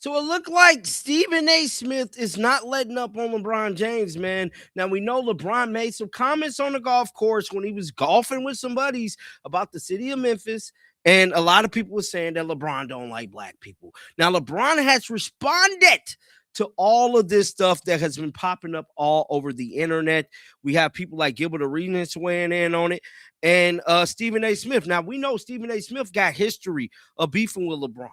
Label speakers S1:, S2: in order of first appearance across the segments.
S1: So it looked like Stephen A. Smith is not letting up on LeBron James, man. Now we know LeBron made some comments on the golf course when he was golfing with some buddies about the city of Memphis. And a lot of people were saying that LeBron don't like black people. Now LeBron has responded to all of this stuff that has been popping up all over the internet. We have people like Gilbert Arenas weighing in on it, and Stephen A. Smith. Now we know Stephen A. Smith got history of beefing with LeBron.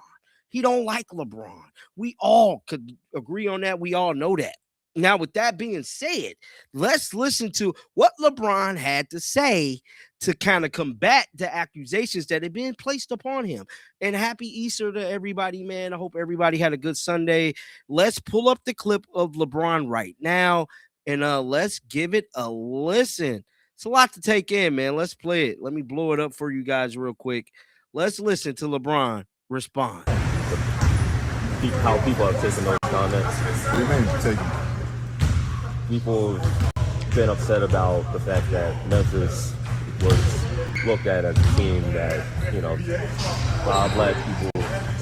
S1: He don't like LeBron. We all could agree on that. We all know that. Now, with that being said, let's listen to what LeBron had to say to kind of combat the accusations that had been placed upon him. And happy Easter to everybody, man. I hope everybody had a good Sunday. Let's pull up the clip of LeBron right now, and let's give it a listen. It's a lot to take in, man. Let's play it. Let me blow it up for you guys real quick. Let's listen to LeBron respond.
S2: How people have taken those comments.
S3: What do you mean, taking?
S2: People have been upset about the fact that Memphis was looked at as a team that, you know, a lot of black people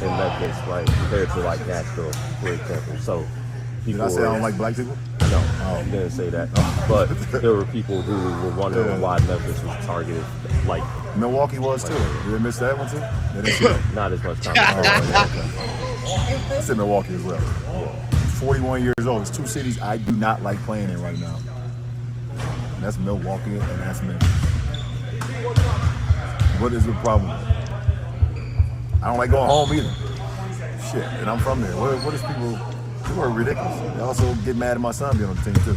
S2: in Memphis, like, compared to, like, Nashville, for example. So, people
S3: Did I say I don't like black people?
S2: No, I didn't say that. But there were people who were wondering why Memphis was targeted, like...
S3: Milwaukee was, too. Did they miss that one, too? They didn't see that?
S2: Not as much time.
S3: I said Milwaukee as well. 41 years old. It's two cities I do not like playing in right now. And that's Milwaukee and that's Memphis. What is the problem? I don't like going home either. Shit, and I'm from there. What is people are ridiculous. They also get mad at my son being on the team too.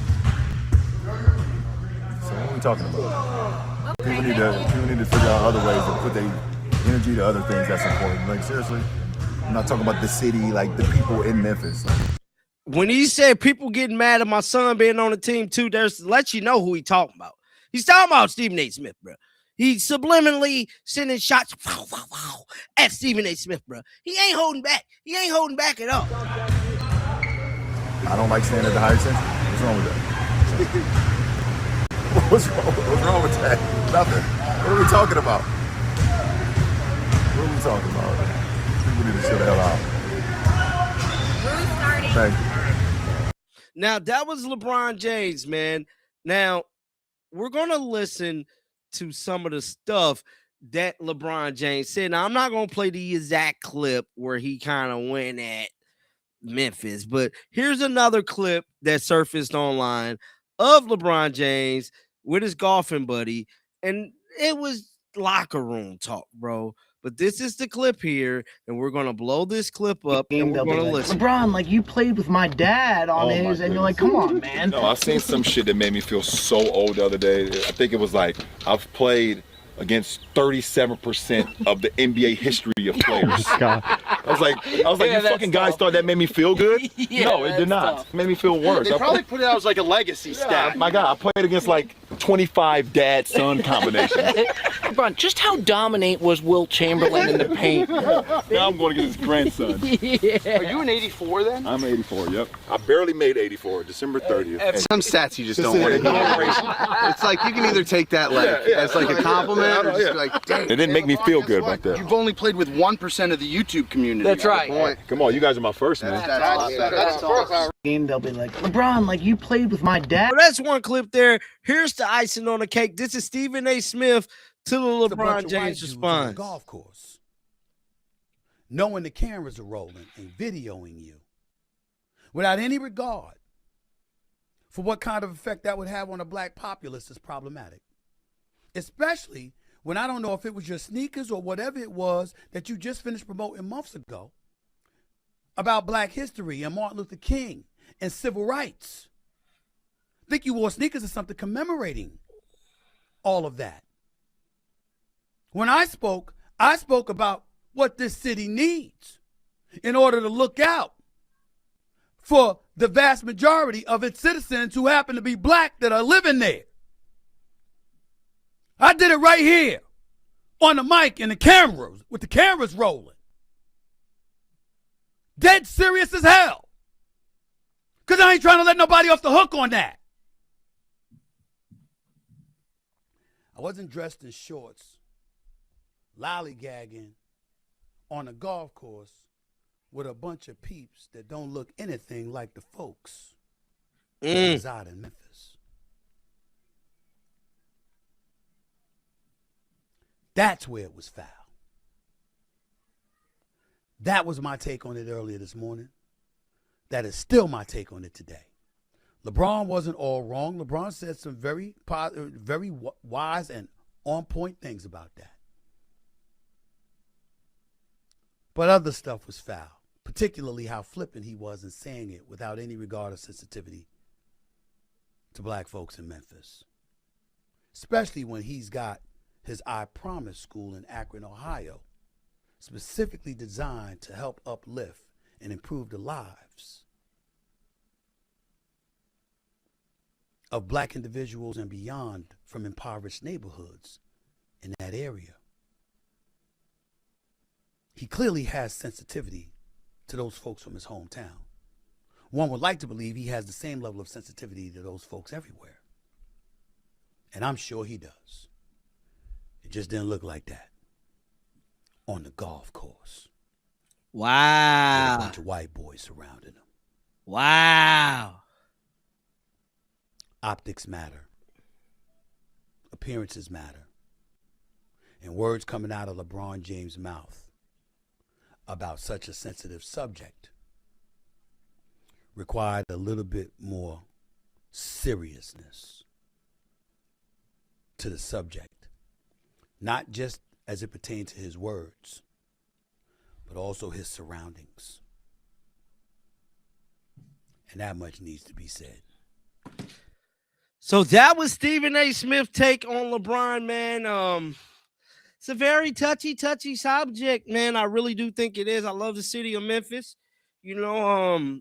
S3: So what are we talking about? People need to figure out other ways to put their energy to other things that's important. Like seriously, I'm not talking about the city, like the people in Memphis.
S1: When he said people getting mad at my son being on the team too, there's let you know who he talking about. He's talking about Stephen A. Smith, bro. He's subliminally sending shots at Stephen A. Smith, bro. He ain't holding back. He ain't holding back at all.
S3: I don't like staying at the higher center. What's wrong with that? What's wrong with that? Nothing. What are we talking about? What are we talking about? People need to chill the hell out. Thank you.
S1: Now, that was LeBron James, man. Now, we're going to listen to some of the stuff that LeBron James said. Now, I'm not going to play the exact clip where he kind of went at Memphis, but here's another clip that surfaced online of LeBron James with his golfing buddy, and it was locker room talk, bro. But this is the clip here, and we're going to blow this clip up, and we're going to listen.
S4: LeBron, like, you played with my dad on his, and you're like, come on, man.
S5: No, I've seen some shit that made me feel so old the other day. I think it was like, I've played against 37% of the NBA history of players. I was like, you fucking guys thought that made me feel good?
S4: Yeah,
S5: no, it did not. Tough. It made me feel worse.
S6: They probably put it out as like a legacy stat.
S5: My God, I played against like 25 dad-son combinations.
S4: LeBron, just how dominant was Wilt Chamberlain in the paint?
S5: Now I'm going against his grandson.
S4: Yeah.
S6: Are you an 84 then?
S5: I'm 84, yep. I barely made 84, December 30th.
S6: Some stats you just don't want to hear. It's like you can either take that as like a compliment or just be like, dang.
S5: It didn't make me feel good about that.
S6: You've only played with 1% of the YouTube community.
S4: That's right.
S5: Come on, you guys are my first, man.
S6: That's awesome.
S4: Game, they'll be like, LeBron, like, you played with my dad.
S1: So that's one clip there. Here's the icing on the cake. This is Stephen A. Smith to the LeBron James response.
S7: Golf course, knowing the cameras are rolling and videoing you, without any regard for what kind of effect that would have on a black populace is problematic. Especially when I don't know if it was your sneakers or whatever it was that you just finished promoting months ago about black history and Martin Luther King and civil rights. I think you wore sneakers or something commemorating all of that. When I spoke about what this city needs in order to look out for the vast majority of its citizens who happen to be black that are living there. I did it right here on the mic and the cameras, with the cameras rolling. Dead serious as hell. Because I ain't trying to let nobody off the hook on that. I wasn't dressed in shorts, lollygagging on a golf course with a bunch of peeps that don't look anything like the folks that
S1: Mm.
S7: reside in Memphis. That's where it was foul. That was my take on it earlier this morning. That is still my take on it today. LeBron wasn't all wrong. LeBron said some very wise and on-point things about that. But other stuff was foul, particularly how flippant he was in saying it without any regard or sensitivity to black folks in Memphis, especially when he's got his I Promise school in Akron, Ohio, specifically designed to help uplift and improve the lives of black individuals and beyond from impoverished neighborhoods in that area. He clearly has sensitivity to those folks from his hometown. One would like to believe he has the same level of sensitivity to those folks everywhere. And I'm sure he does. It just didn't look like that on the golf course. With a
S1: Wow.
S7: bunch of white boys surrounding him.
S1: Wow.
S7: Optics matter. Appearances matter. And words coming out of LeBron James' mouth about such a sensitive subject required a little bit more seriousness to the subject, not just as it pertains to his words, but also his surroundings. And that much needs to be said.
S1: So that was Stephen A. Smith take on LeBron, man. It's a very touchy subject, man. I really do think it is. I love the city of Memphis. You know,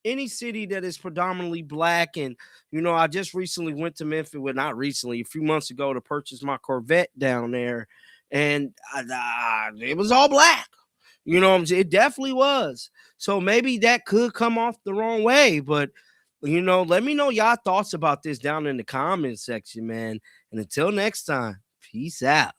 S1: any city that is predominantly black, and you know, I just recently went to Memphis. Well, not recently, a few months ago, to purchase my Corvette down there, and it was all black. You know what I'm saying? It definitely was. So maybe that could come off the wrong way, but you know, let me know y'all thoughts about this down in the comments section, man. And until next time, peace out.